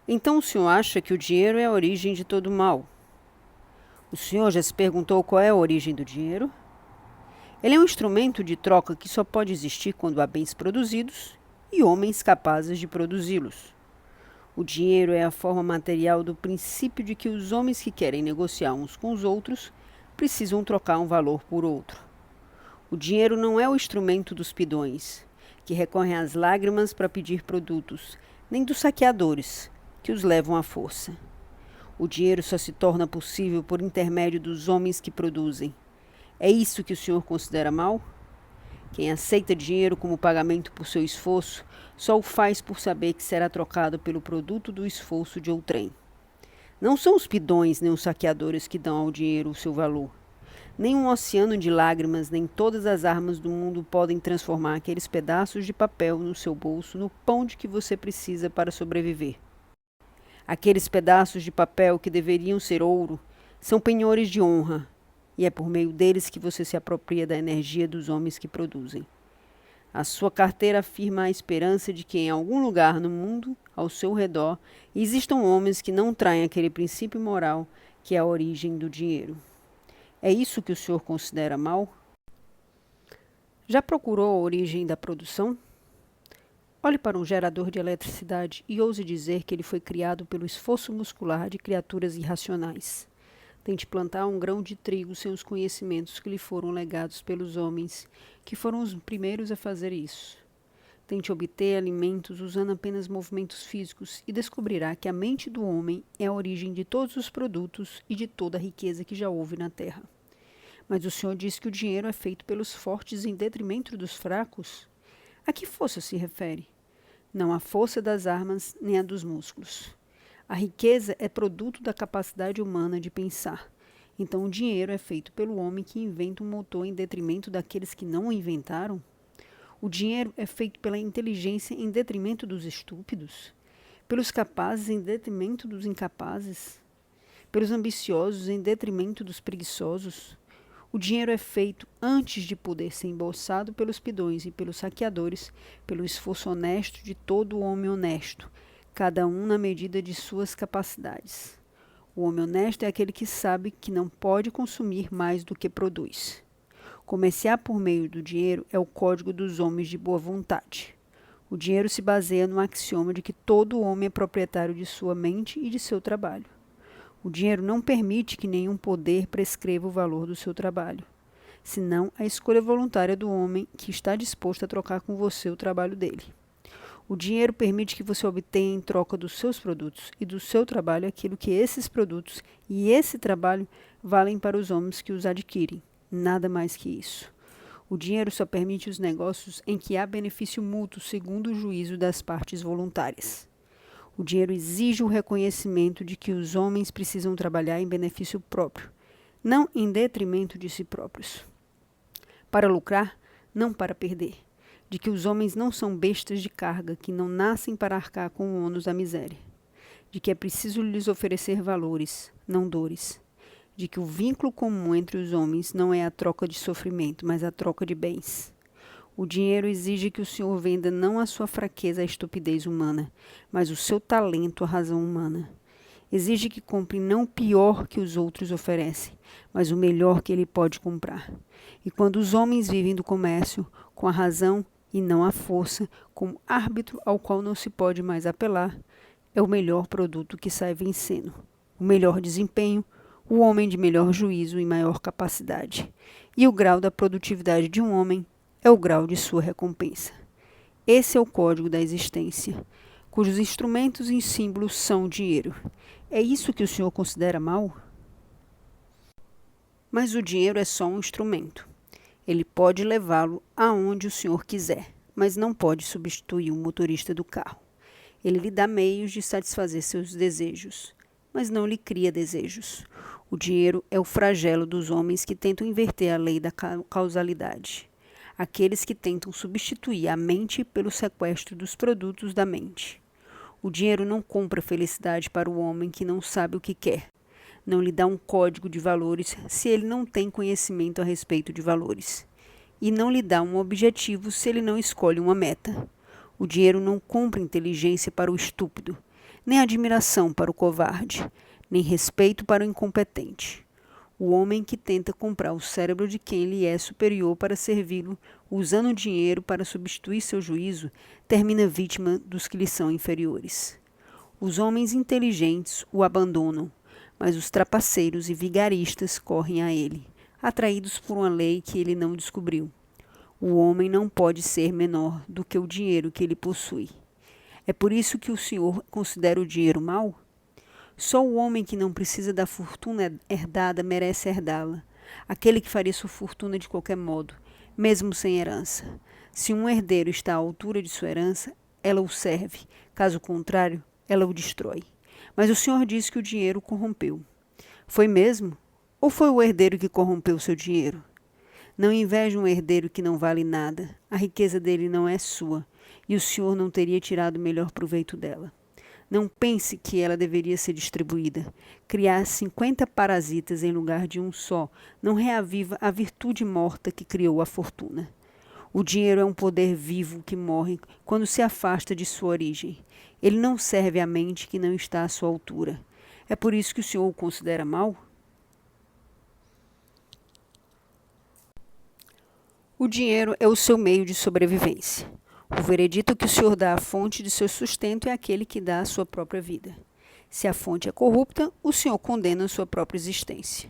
Então o senhor acha que o dinheiro é a origem de todo mal? O senhor já se perguntou qual é a origem do dinheiro? Ele é um instrumento de troca que só pode existir quando há bens produzidos e homens capazes de produzi-los. O dinheiro é a forma material do princípio de que os homens que querem negociar uns com os outros precisam trocar um valor por outro. O dinheiro não é o instrumento dos pidões, que recorrem às lágrimas para pedir produtos, nem dos saqueadores, que os levam à força. O dinheiro só se torna possível por intermédio dos homens que produzem. É isso que o senhor considera mal? Quem aceita dinheiro como pagamento por seu esforço só o faz por saber que será trocado pelo produto do esforço de outrem. Não são os pidões nem os saqueadores que dão ao dinheiro o seu valor. Nem um oceano de lágrimas, nem todas as armas do mundo podem transformar aqueles pedaços de papel no seu bolso no pão de que você precisa para sobreviver. Aqueles pedaços de papel que deveriam ser ouro são penhores de honra, e é por meio deles que você se apropria da energia dos homens que produzem. A sua carteira afirma a esperança de que em algum lugar no mundo, ao seu redor, existam homens que não traem aquele princípio moral que é a origem do dinheiro. É isso que o senhor considera mal? Já procurou a origem da produção? Olhe para um gerador de eletricidade e ouse dizer que ele foi criado pelo esforço muscular de criaturas irracionais. Tente plantar um grão de trigo sem os conhecimentos que lhe foram legados pelos homens, que foram os primeiros a fazer isso. Tente obter alimentos usando apenas movimentos físicos e descobrirá que a mente do homem é a origem de todos os produtos e de toda a riqueza que já houve na terra. Mas o senhor diz que o dinheiro é feito pelos fortes em detrimento dos fracos? A que força se refere? Não a força das armas nem a dos músculos. A riqueza é produto da capacidade humana de pensar. Então o dinheiro é feito pelo homem que inventa um motor em detrimento daqueles que não o inventaram? O dinheiro é feito pela inteligência em detrimento dos estúpidos? Pelos capazes em detrimento dos incapazes? Pelos ambiciosos em detrimento dos preguiçosos? O dinheiro é feito antes de poder ser embolsado pelos pidões e pelos saqueadores, pelo esforço honesto de todo homem honesto, cada um na medida de suas capacidades. O homem honesto é aquele que sabe que não pode consumir mais do que produz. Comerciar por meio do dinheiro é o código dos homens de boa vontade. O dinheiro se baseia no axioma de que todo homem é proprietário de sua mente e de seu trabalho. O dinheiro não permite que nenhum poder prescreva o valor do seu trabalho, senão a escolha voluntária do homem que está disposto a trocar com você o trabalho dele. O dinheiro permite que você obtenha em troca dos seus produtos e do seu trabalho aquilo que esses produtos e esse trabalho valem para os homens que os adquirem, nada mais que isso. O dinheiro só permite os negócios em que há benefício mútuo segundo o juízo das partes voluntárias. O dinheiro exige o reconhecimento de que os homens precisam trabalhar em benefício próprio, não em detrimento de si próprios. Para lucrar, não para perder. De que os homens não são bestas de carga que não nascem para arcar com o ônus da miséria. De que é preciso lhes oferecer valores, não dores. De que o vínculo comum entre os homens não é a troca de sofrimento, mas a troca de bens. O dinheiro exige que o senhor venda não a sua fraqueza à estupidez humana, mas o seu talento à razão humana. Exige que compre não o pior que os outros oferecem, mas o melhor que ele pode comprar. E quando os homens vivem do comércio, com a razão e não a força, como árbitro ao qual não se pode mais apelar, é o melhor produto que sai vencendo. O melhor desempenho, o homem de melhor juízo e maior capacidade. E o grau da produtividade de um homem é o grau de sua recompensa. Esse é o código da existência, cujos instrumentos e símbolos são o dinheiro. É isso que o senhor considera mal? Mas o dinheiro é só um instrumento. Ele pode levá-lo aonde o senhor quiser, mas não pode substituir o motorista do carro. Ele lhe dá meios de satisfazer seus desejos, mas não lhe cria desejos. O dinheiro é o flagelo dos homens que tentam inverter a lei da causalidade. Aqueles que tentam substituir a mente pelo sequestro dos produtos da mente. O dinheiro não compra felicidade para o homem que não sabe o que quer. Não lhe dá um código de valores se ele não tem conhecimento a respeito de valores. E não lhe dá um objetivo se ele não escolhe uma meta. O dinheiro não compra inteligência para o estúpido, nem admiração para o covarde, nem respeito para o incompetente. O homem que tenta comprar o cérebro de quem lhe é superior para servi-lo, usando o dinheiro para substituir seu juízo, termina vítima dos que lhe são inferiores. Os homens inteligentes o abandonam, mas os trapaceiros e vigaristas correm a ele, atraídos por uma lei que ele não descobriu. O homem não pode ser menor do que o dinheiro que ele possui. É por isso que o senhor considera o dinheiro mau? Só o homem que não precisa da fortuna herdada merece herdá-la. Aquele que faria sua fortuna de qualquer modo, mesmo sem herança. Se um herdeiro está à altura de sua herança, ela o serve. Caso contrário, ela o destrói. Mas o senhor diz que o dinheiro o corrompeu. Foi mesmo? Ou foi o herdeiro que corrompeu seu dinheiro? Não inveje um herdeiro que não vale nada. A riqueza dele não é sua, e o senhor não teria tirado melhor proveito dela. Não pense que ela deveria ser distribuída. Criar 50 parasitas em lugar de um só não reaviva a virtude morta que criou a fortuna. O dinheiro é um poder vivo que morre quando se afasta de sua origem. Ele não serve à mente que não está à sua altura. É por isso que o senhor o considera mau? O dinheiro é o seu meio de sobrevivência. O veredito que o senhor dá à fonte de seu sustento é aquele que dá a sua própria vida. Se a fonte é corrupta, o senhor condena a sua própria existência.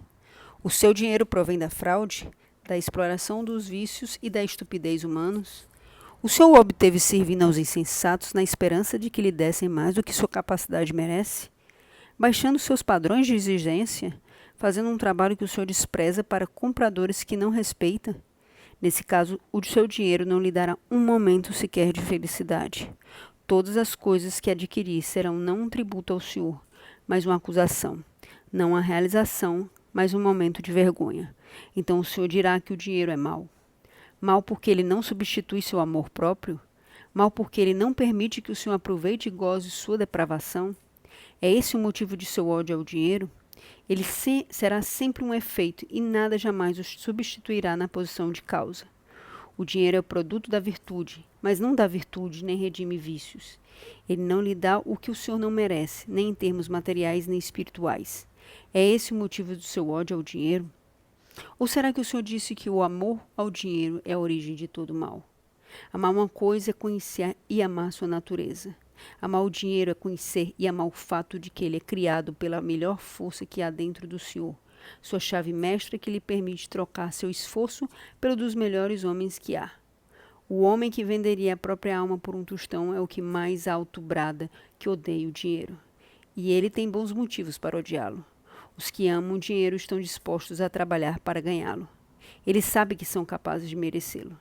O seu dinheiro provém da fraude, da exploração dos vícios e da estupidez humanos. O senhor o obteve servindo aos insensatos na esperança de que lhe dessem mais do que sua capacidade merece, baixando seus padrões de exigência, fazendo um trabalho que o senhor despreza para compradores que não respeita. Nesse caso, o seu dinheiro não lhe dará um momento sequer de felicidade. Todas as coisas que adquirir serão não um tributo ao senhor, mas uma acusação. Não uma realização, mas um momento de vergonha. Então o senhor dirá que o dinheiro é mau. Mal porque ele não substitui seu amor próprio? Mal porque ele não permite que o senhor aproveite e goze sua depravação? É esse o motivo de seu ódio ao dinheiro? Ele será sempre um efeito e nada jamais o substituirá na posição de causa. O dinheiro é o produto da virtude, mas não dá virtude nem redime vícios. Ele não lhe dá o que o senhor não merece, nem em termos materiais nem espirituais. É esse o motivo do seu ódio ao dinheiro? Ou será que o senhor disse que o amor ao dinheiro é a origem de todo mal? Amar uma coisa é conhecer e amar sua natureza. Amar o dinheiro é conhecer e amar o fato de que ele é criado pela melhor força que há dentro do senhor, sua chave mestra que lhe permite trocar seu esforço pelo dos melhores homens que há. O homem que venderia a própria alma por um tostão é o que mais alto brada que odeia o dinheiro. E ele tem bons motivos para odiá-lo. Os que amam o dinheiro estão dispostos a trabalhar para ganhá-lo. Ele sabe que são capazes de merecê-lo.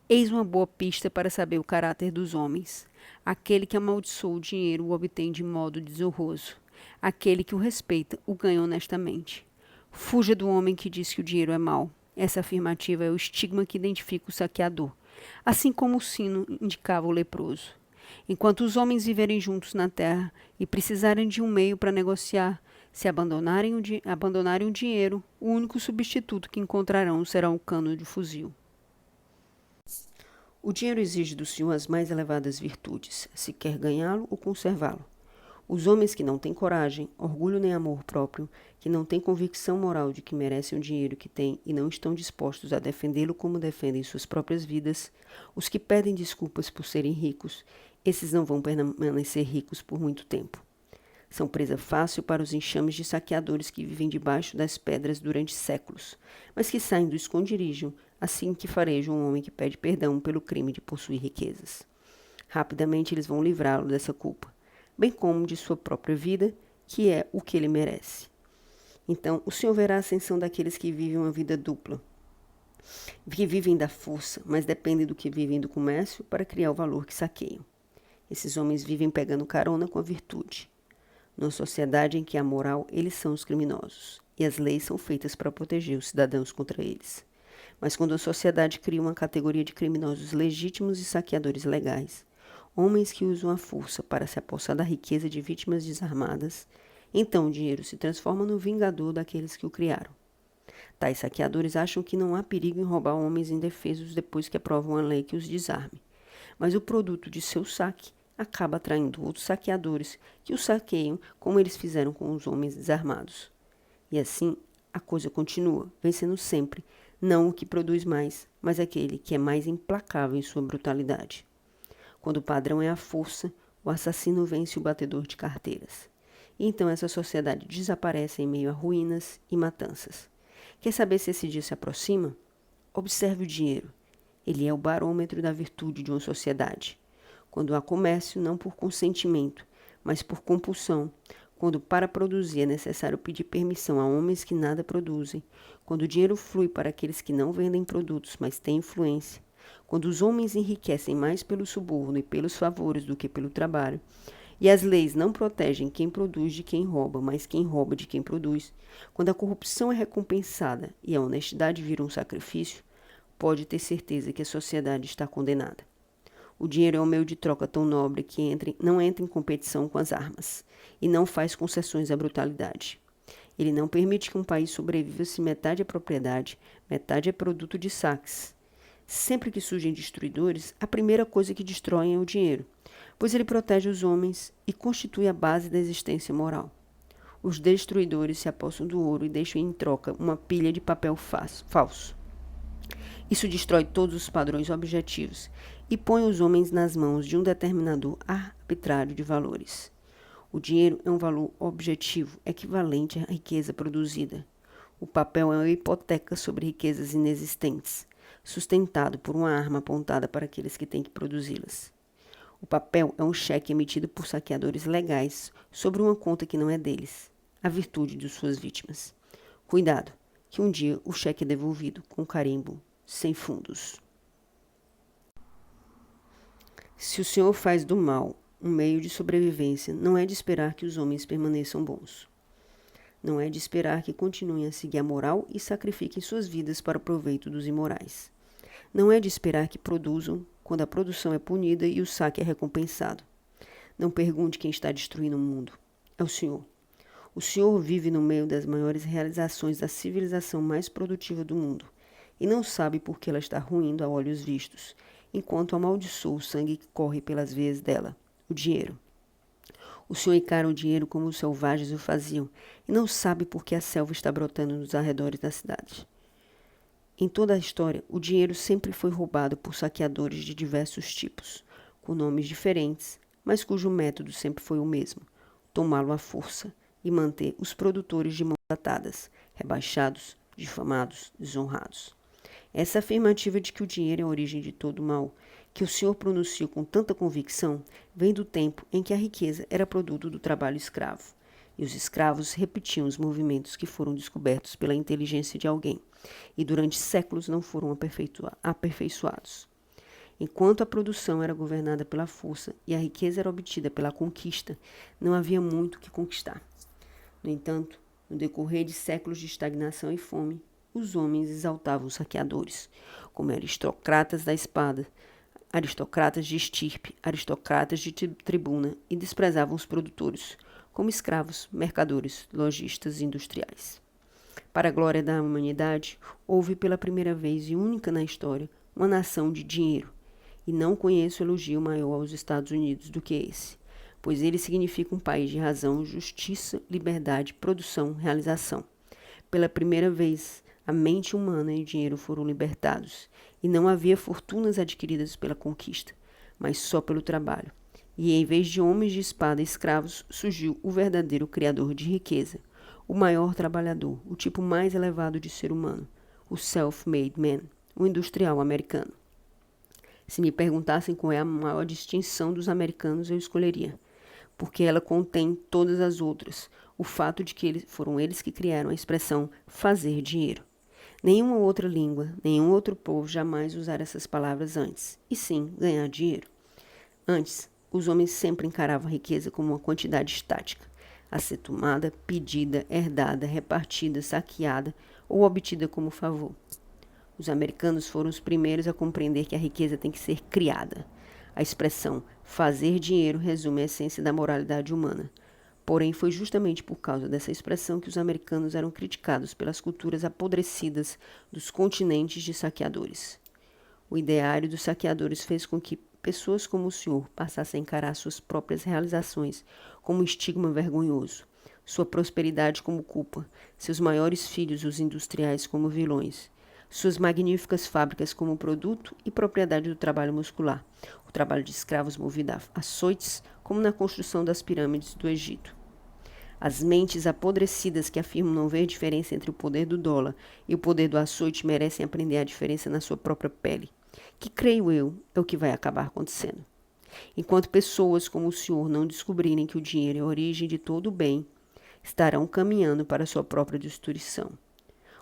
Eis uma boa pista para saber o caráter dos homens. Aquele que amaldiçoa o dinheiro o obtém de modo desonroso. Aquele que o respeita o ganha honestamente. Fuja do homem que diz que o dinheiro é mau. Essa afirmativa é o estigma que identifica o saqueador, assim como o sino indicava o leproso. Enquanto os homens viverem juntos na terra e precisarem de um meio para negociar, se abandonarem o dinheiro, o único substituto que encontrarão será um cano de fuzil. O dinheiro exige do senhor as mais elevadas virtudes, se quer ganhá-lo ou conservá-lo. Os homens que não têm coragem, orgulho nem amor próprio, que não têm convicção moral de que merecem o dinheiro que têm e não estão dispostos a defendê-lo como defendem suas próprias vidas, os que pedem desculpas por serem ricos, esses não vão permanecer ricos por muito tempo. São presa fácil para os enxames de saqueadores que vivem debaixo das pedras durante séculos, mas que saem do esconderijo assim que farejam um homem que pede perdão pelo crime de possuir riquezas. Rapidamente eles vão livrá-lo dessa culpa, bem como de sua própria vida, que é o que ele merece. Então, o senhor verá a ascensão daqueles que vivem uma vida dupla, que vivem da força, mas dependem do que vivem do comércio para criar o valor que saqueiam. Esses homens vivem pegando carona com a virtude. Numa sociedade em que há moral, eles são os criminosos, e as leis são feitas para proteger os cidadãos contra eles. Mas quando a sociedade cria uma categoria de criminosos legítimos e saqueadores legais, homens que usam a força para se apossar da riqueza de vítimas desarmadas, então o dinheiro se transforma no vingador daqueles que o criaram. Tais saqueadores acham que não há perigo em roubar homens indefesos depois que aprovam a lei que os desarme, mas o produto de seu saque acaba atraindo outros saqueadores que o saqueiam como eles fizeram com os homens desarmados. E assim a coisa continua, vencendo sempre, não o que produz mais, mas aquele que é mais implacável em sua brutalidade. Quando o padrão é a força, o assassino vence o batedor de carteiras. E então essa sociedade desaparece em meio a ruínas e matanças. Quer saber se esse dia se aproxima? Observe o dinheiro. Ele é o barômetro da virtude de uma sociedade. Quando há comércio, não por consentimento, mas por compulsão, quando para produzir é necessário pedir permissão a homens que nada produzem, quando o dinheiro flui para aqueles que não vendem produtos, mas têm influência, quando os homens enriquecem mais pelo suborno e pelos favores do que pelo trabalho, e as leis não protegem quem produz de quem rouba, mas quem rouba de quem produz, quando a corrupção é recompensada e a honestidade vira um sacrifício, pode ter certeza que a sociedade está condenada. O dinheiro é um meio de troca tão nobre que não entra em competição com as armas e não faz concessões à brutalidade. Ele não permite que um país sobreviva se metade é propriedade, metade é produto de saques. Sempre que surgem destruidores, a primeira coisa que destroem é o dinheiro, pois ele protege os homens e constitui a base da existência moral. Os destruidores se apossam do ouro e deixam em troca uma pilha de papel falso. Isso destrói todos os padrões objetivos e põe os homens nas mãos de um determinador arbitrário de valores. O dinheiro é um valor objetivo equivalente à riqueza produzida. O papel é uma hipoteca sobre riquezas inexistentes, sustentado por uma arma apontada para aqueles que têm que produzi-las. O papel é um cheque emitido por saqueadores legais sobre uma conta que não é deles, a virtude de suas vítimas. Cuidado, que um dia o cheque é devolvido com carimbo sem fundos. Se o Senhor faz do mal um meio de sobrevivência, não é de esperar que os homens permaneçam bons. Não é de esperar que continuem a seguir a moral e sacrifiquem suas vidas para o proveito dos imorais. Não é de esperar que produzam quando a produção é punida e o saque é recompensado. Não pergunte quem está destruindo o mundo. É o Senhor. O Senhor vive no meio das maiores realizações da civilização mais produtiva do mundo e não sabe por que ela está ruindo a olhos vistos, enquanto amaldiçoa o sangue que corre pelas veias dela, o dinheiro. O Senhor encara o dinheiro como os selvagens o faziam e não sabe por que a selva está brotando nos arredores da cidade. Em toda a história, o dinheiro sempre foi roubado por saqueadores de diversos tipos, com nomes diferentes, mas cujo método sempre foi o mesmo: tomá-lo à força e manter os produtores de mãos atadas, rebaixados, difamados, desonrados. Essa afirmativa de que o dinheiro é a origem de todo o mal, que o Senhor pronuncia com tanta convicção, vem do tempo em que a riqueza era produto do trabalho escravo, e os escravos repetiam os movimentos que foram descobertos pela inteligência de alguém, e durante séculos não foram aperfeiçoados. Enquanto a produção era governada pela força e a riqueza era obtida pela conquista, não havia muito que conquistar. No entanto, no decorrer de séculos de estagnação e fome, os homens exaltavam os saqueadores, como aristocratas da espada, aristocratas de estirpe, aristocratas de tribuna, e desprezavam os produtores, como escravos, mercadores, lojistas e industriais. Para a glória da humanidade, houve pela primeira vez e única na história uma nação de dinheiro, e não conheço elogio maior aos Estados Unidos do que esse, pois ele significa um país de razão, justiça, liberdade, produção, realização. Pela primeira vez, a mente humana e o dinheiro foram libertados, e não havia fortunas adquiridas pela conquista, mas só pelo trabalho. E em vez de homens de espada e escravos, surgiu o verdadeiro criador de riqueza, o maior trabalhador, o tipo mais elevado de ser humano, o self-made man, o industrial americano. Se me perguntassem qual é a maior distinção dos americanos, eu escolheria, porque ela contém todas as outras, o fato de que foram eles que criaram a expressão fazer dinheiro. Nenhuma outra língua, nenhum outro povo jamais usara essas palavras antes, e sim ganhar dinheiro. Antes, os homens sempre encaravam a riqueza como uma quantidade estática, a ser tomada, pedida, herdada, repartida, saqueada ou obtida como favor. Os americanos foram os primeiros a compreender que a riqueza tem que ser criada. A expressão fazer dinheiro resume a essência da moralidade humana. Porém, foi justamente por causa dessa expressão que os americanos eram criticados pelas culturas apodrecidas dos continentes de saqueadores. O ideário dos saqueadores fez com que pessoas como o senhor passassem a encarar suas próprias realizações como um estigma vergonhoso, sua prosperidade como culpa, seus maiores filhos, os industriais, como vilões, suas magníficas fábricas como produto e propriedade do trabalho muscular, o trabalho de escravos movido a açoites, como na construção das pirâmides do Egito. As mentes apodrecidas que afirmam não ver diferença entre o poder do dólar e o poder do açoite merecem aprender a diferença na sua própria pele, que, creio eu, é o que vai acabar acontecendo. Enquanto pessoas como o senhor não descobrirem que o dinheiro é a origem de todo o bem, estarão caminhando para a sua própria destruição.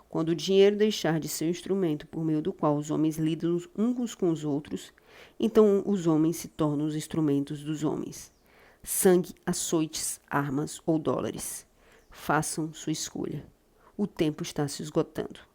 Quando o dinheiro deixar de ser o instrumento por meio do qual os homens lidam uns com os outros, então os homens se tornam os instrumentos dos homens. Sangue, açoites, armas ou dólares. Façam sua escolha. O tempo está se esgotando.